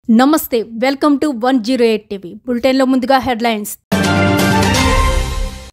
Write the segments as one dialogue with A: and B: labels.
A: నమస్తే welcome to 108 TV బులెటిన్లో ముందుగా హెడ్లైన్స్.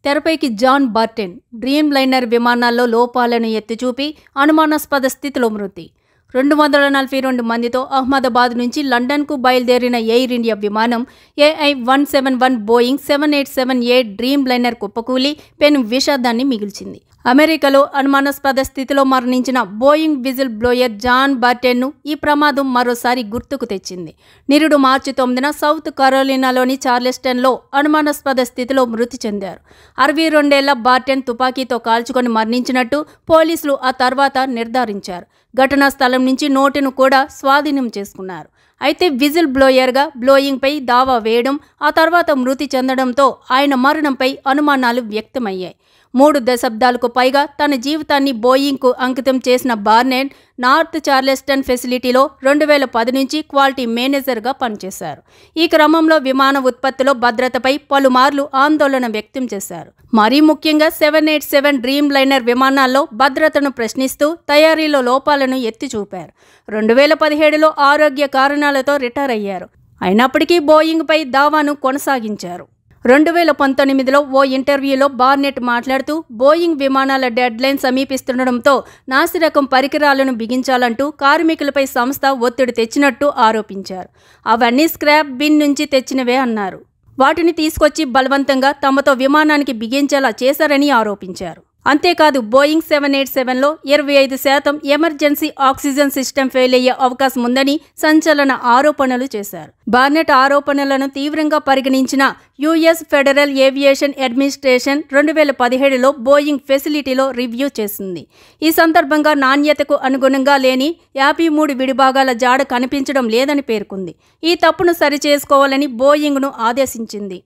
A: తెరపైకి జాన్ బార్టెన్ డ్రీమ్ లైనర్ విమానాల్లో లోపాలను ఎత్తిచూపి అనుమానాస్పద స్థితిలో మృతి. 242 మందితో అహ్మదాబాద్ నుంచి లండన్కు బయలుదేరిన ఎయిర్ ఇండియా విమానం AI-171 Boeing 787A dream liner కుప్పకూలి పెను విషాదాన్ని మిగిల్చింది. అమెరికాలో అనుమానాస్పద స్థితిలో మరణించిన బోయింగ్ విజిల్ బ్లోయర్ జాన్ బార్టెన్ను ఈ ప్రమాదం మరోసారి గుర్తుకు తెచ్చింది. నిరుడు మార్చి 9న సౌత్ కరోలినాలోని చార్లెస్టన్లో అనుమానాస్పద స్థితిలో మృతి చెందారు. 62 ఏళ్ల బార్టెన్ తుపాకీతో కాల్చుకొని మరణించినట్టు పోలీసులు ఆ తర్వాత నిర్ధారించారు. ఘటనా స్థలం నుంచి నోటును కూడా స్వాధీనం చేసుకున్నారు. అయితే విజిల్ బ్లోయర్గా బ్లోయింగ్పై దావా వేయడం, ఆ తర్వాత మృతి చెందడంతో ఆయన మరణంపై అనుమానాలు వ్యక్తమయ్యాయి. 3 దశాబ్దాలకు పైగా తన జీవితాన్ని బోయింగ్కు అంకితం చేసిన బార్నెట్ నార్త్ చార్లెస్టన్ ఫెసిలిటీలో 2010 నుంచి క్వాలిటీ మేనేజర్గా పనిచేశారు. ఈ క్రమంలో విమాన ఉత్పత్తిలో భద్రతపై పలుమార్లు ఆందోళన వ్యక్తం చేశారు. మరీ ముఖ్యంగా 787 డ్రీమ్ లైనర్ విమానాల్లో భద్రతను ప్రశ్నిస్తూ తయారీలో లోపాలను ఎత్తి చూపారు. 2017లో ఆరోగ్య కారణాలతో రిటైర్ అయ్యారు. అయినప్పటికీ బోయింగ్పై దావాను కొనసాగించారు. 2019లో ఓ ఇంటర్వ్యూలో బార్నెట్ మాట్లాడుతూ బోయింగ్ విమానాల డెడ్ లైన్ సమీపిస్తుండటంతో నాసిరకం పరికరాలను బిగించాలంటూ కార్మికులపై సంస్థ ఒత్తిడి తెచ్చినట్టు ఆరోపించారు. అవన్నీ స్క్రాప్ బిన్ నుంచి తెచ్చినవే అన్నారు. వాటిని తీసుకొచ్చి బలవంతంగా తమతో విమానానికి బిగించేలా చేశారని ఆరోపించారు. అంతేకాదు బోయింగ్ 787లో 25% ఎమర్జెన్సీ ఆక్సిజన్ సిస్టమ్ ఫెయిల్ అయ్యే అవకాశం ఉందని సంచలన ఆరోపణలు చేశారు. బార్నెట్ ఆరోపణలను తీవ్రంగా పరిగణించిన యుఎస్ ఫెడరల్ ఏవియేషన్ అడ్మినిస్ట్రేషన్ 2017లో బోయింగ్ ఫెసిలిటీలో రివ్యూ చేసింది. ఈ సందర్భంగా నాణ్యతకు అనుగుణంగా లేని 53 విడిభాగాల జాడ కనిపించడం లేదని పేర్కొంది. ఈ తప్పును సరిచేసుకోవాలని బోయింగ్ను ఆదేశించింది.